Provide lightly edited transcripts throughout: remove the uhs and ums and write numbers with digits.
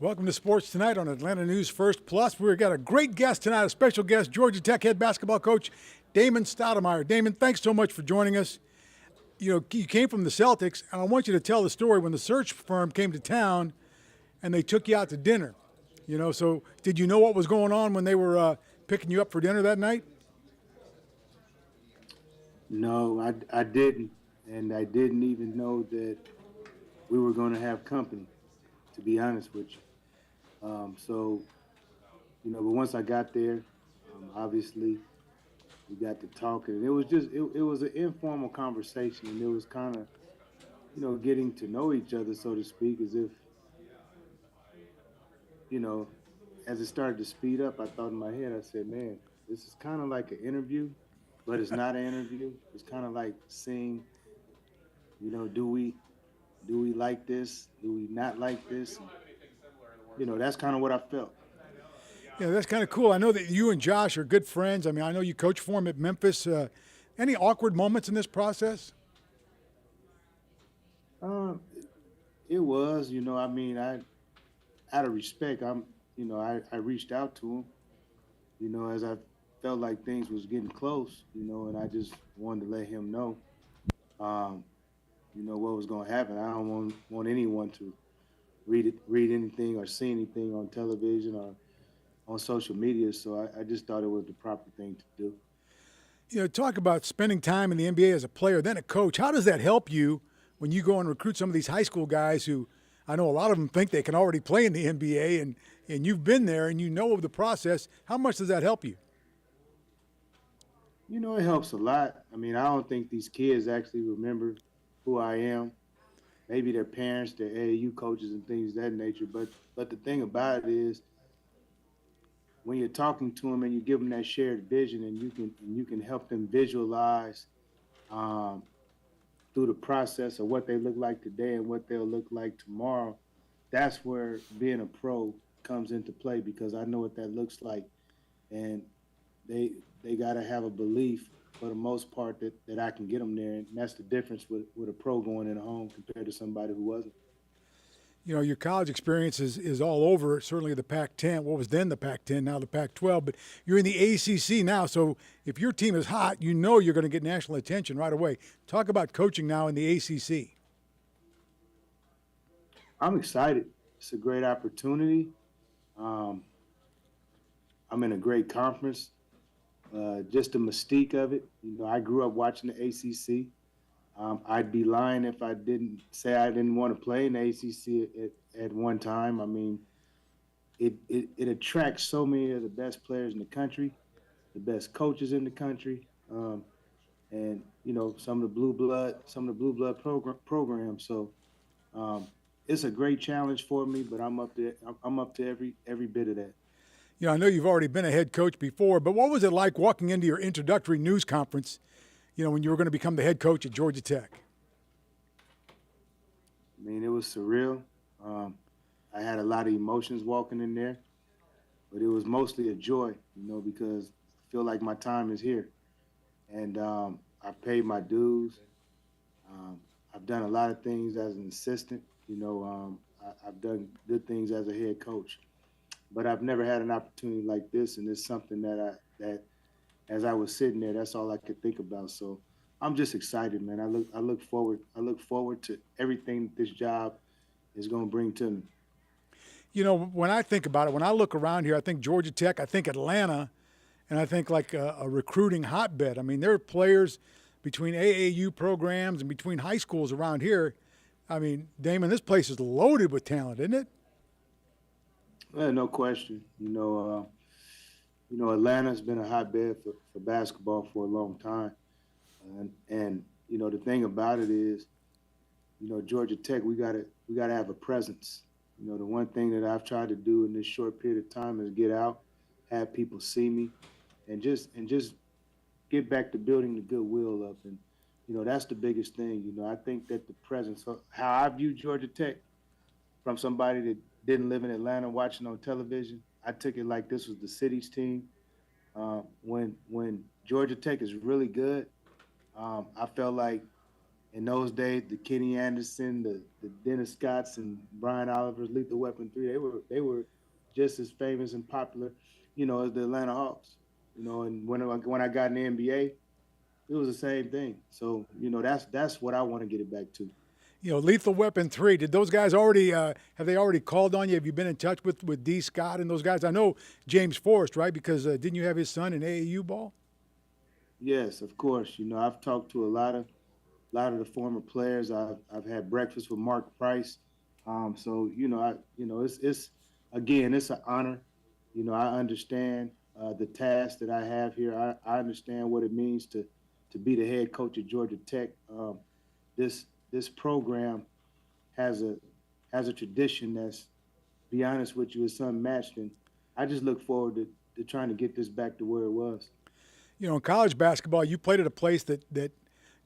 Welcome to Sports Tonight on Atlanta News First Plus. We've got a great guest tonight, a special guest, Georgia Tech head basketball coach Damon Stoudamire. Damon, thanks so much for joining us. You came from the Celtics, and I want you to tell the story when the search firm came to town and they took you out to dinner. So did you know what was going on when they were picking you up for dinner that night? No, I didn't. And I didn't even know that we were going to have company, to be honest with you. But once I got there, obviously we got to talking. And it was an informal conversation. And it was kind of, getting to know each other, so to speak, as if, you know, as it started to speed up, I thought in my head, I said, man, this is kind of like an interview, but it's not an interview. It's kind of like seeing, do we like this? Do we not like this? And, that's kind of what I felt. Yeah, that's kind of cool. I know that you and Josh are good friends. I mean, I know you coach for him at Memphis. Any awkward moments in this process? Um, it was, out of respect, I reached out to him, as I felt like things was getting close, and I just wanted to let him know, um, what was going to happen. I don't want anyone to read anything or see anything on television or on social media. So I just thought it was the proper thing to do. Talk about spending time in the NBA as a player, then a coach. How does that help you when you go and recruit some of these high school guys who I know a lot of them think they can already play in the NBA, and you've been there and you know of the process. How much does that help you? It helps a lot. I mean, I don't think these kids actually remember who I am. Maybe their parents, their AAU coaches, and things of that nature. But the thing about it is, when you're talking to them and you give them that shared vision, and you can help them visualize um, through the process of what they look like today and what they'll look like tomorrow, that's where being a pro comes into play, because I know what that looks like, and they they got to have a belief for the most part that I can get them there, and that's the difference with a pro going in a home compared to somebody who wasn't. Your college experience is all over, certainly the Pac 10, what was then the Pac 10, now the Pac 12, but you're in the ACC now. So if your team is hot, you're going to get national attention right away. Talk about coaching now in the ACC. I'm excited. It's a great opportunity. Um, I'm in a great conference. Just the mystique of it. I grew up watching the ACC. I'd be lying if I didn't say I didn't want to play in the ACC at one time. I mean, it attracts so many of the best players in the country, the best coaches in the country, and some of the blue blood programs. So um, it's a great challenge for me, but I'm up to every bit of that. I know you've already been a head coach before, but what was it like walking into your introductory news conference, when you were going to become the head coach at Georgia Tech? I mean, it was surreal. Um, I had a lot of emotions walking in there, but it was mostly a joy, because I feel like my time is here, and I've paid my dues. Um, I've done a lot of things as an assistant. I've done good things as a head coach, but I've never had an opportunity like this, and it's something that as I was sitting there, that's all I could think about. So I'm just excited, man. I look forward to everything that this job is going to bring to me. When I think about it, when I look around here, I think Georgia Tech, I think Atlanta, and I think like a recruiting hotbed. I mean, there are players between AAU programs and between high schools around here. I mean, Damon, this place is loaded with talent, isn't it? No question. Atlanta's been a hotbed for basketball for a long time, and the thing about it is, Georgia Tech, we gotta have a presence. The one thing that I've tried to do in this short period of time is get out, have people see me, and just get back to building the goodwill up. And that's the biggest thing. I think that the presence, how I view Georgia Tech from somebody that didn't live in Atlanta watching on television, I took it like this was the city's team. When Georgia Tech is really good, I felt like in those days, the Kenny Anderson, the Dennis Scotts, and Brian Oliver's Lethal Weapon 3, they were just as famous and popular, as the Atlanta Hawks. And when I got in the NBA, it was the same thing. So that's what I want to get it back to. Lethal Weapon 3. Did those guys already have they already called on you? Have you been in touch with D. Scott and those guys? I know James Forrest, right? Because didn't you have his son in AAU ball? Yes, of course. I've talked to a lot of the former players. I've had breakfast with Mark Price. So it's again, it's an honor. I understand the task that I have here. I understand what it means to be the head coach at Georgia Tech. This program has a tradition that's, be honest with you, is unmatched, and I just look forward to trying to get this back to where it was. In college basketball, you played at a place that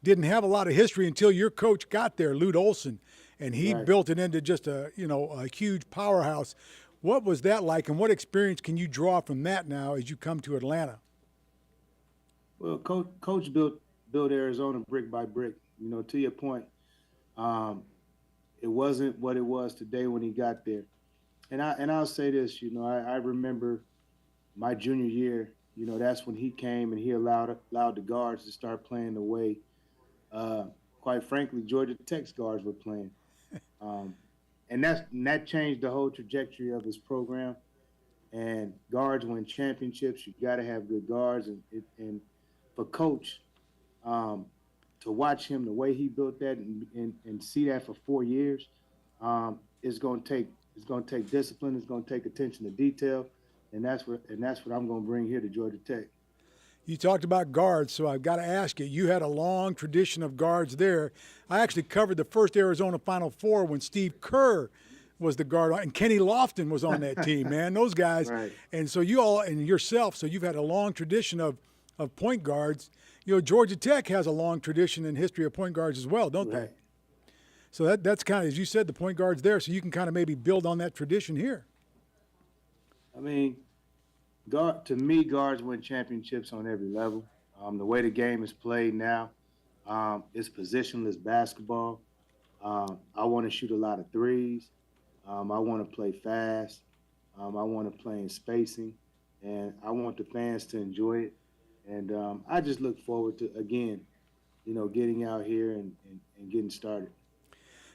didn't have a lot of history until your coach got there, Lute Olson, and he Right. built it into just a huge powerhouse. What was that like, and what experience can you draw from that now as you come to Atlanta? Well, coach built Arizona brick by brick. To your point, it wasn't what it was today when he got there. And I'll say this, I remember my junior year. That's when he came and he allowed the guards to start playing the way, quite frankly, Georgia Tech's guards were playing. And that changed the whole trajectory of his program. And guards win championships. You got to have good guards, and for coach, to watch him the way he built that and see that for 4 years, it's going to take discipline. It's going to take attention to detail, and that's what I'm going to bring here to Georgia Tech. You talked about guards, so I've got to ask you. You had a long tradition of guards there. I actually covered the first Arizona Final Four when Steve Kerr was the guard, and Kenny Lofton was on that team, man. Those guys. Right. And so you all, and yourself, so you've had a long tradition of point guards. Georgia Tech has a long tradition and history of point guards as well, don't Right. they? So that's kind of, as you said, the point guards there, so you can kind of maybe build on that tradition here. I mean, to me, guards win championships on every level. The way the game is played now, it's positionless basketball. I want to shoot a lot of threes. I want to play fast. I want to play in spacing, and I want the fans to enjoy it. And I just look forward to, again, getting out here and getting started.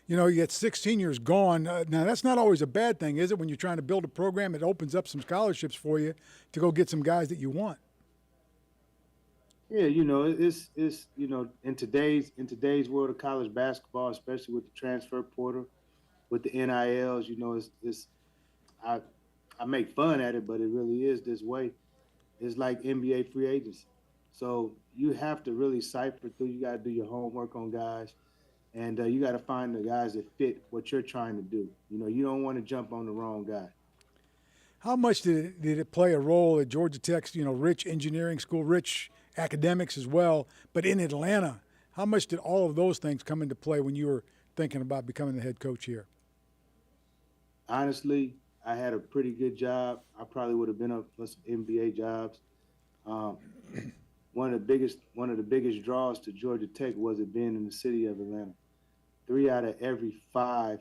You get 6 seniors gone. Now, that's not always a bad thing, is it? When you're trying to build a program, it opens up some scholarships for you to go get some guys that you want. Yeah, it's in today's world of college basketball, especially with the transfer portal, with the NILs, I make fun at it, but it really is this way. It's like NBA free agency. So you have to really cipher through. You got to do your homework on guys. And you got to find the guys that fit what you're trying to do. You don't want to jump on the wrong guy. How much did it play a role at Georgia Tech's, rich engineering school, rich academics as well, but in Atlanta? How much did all of those things come into play when you were thinking about becoming the head coach here? Honestly, I had a pretty good job. I probably would have been up for some NBA jobs. One of the biggest draws to Georgia Tech was it being in the city of Atlanta. 3 out of every 5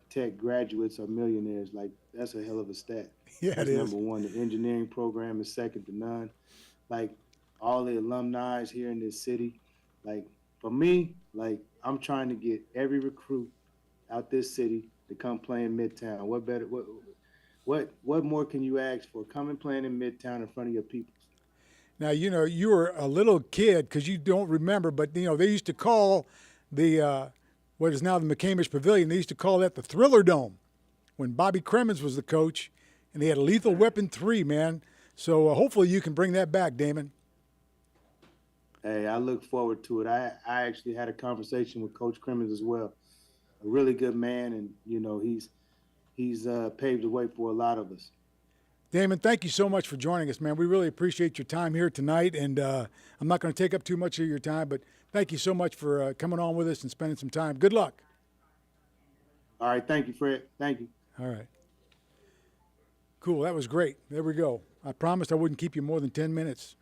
Tech graduates are millionaires. Like, that's a hell of a stat. Yeah, that's it is. Number one. The engineering program is second to none. Like, all the alumni here in this city. Like, for me, like, I'm trying to get every recruit out this city to come play in Midtown. What more can you ask for? Come and play in Midtown in front of your people. Now, you were a little kid because you don't remember, but, they used to call the what is now the McCamish Pavilion, they used to call that the Thriller Dome when Bobby Cremins was the coach, and they had Lethal Weapon 3, man. So hopefully you can bring that back, Damon. Hey, I look forward to it. I actually had a conversation with Coach Cremins as well. A really good man, and, he's paved the way for a lot of us. Damon, thank you so much for joining us, man. We really appreciate your time here tonight, and I'm not going to take up too much of your time, but thank you so much for coming on with us and spending some time. Good luck. All right, thank you, Fred. Thank you. All right. Cool, that was great. There we go. I promised I wouldn't keep you more than 10 minutes.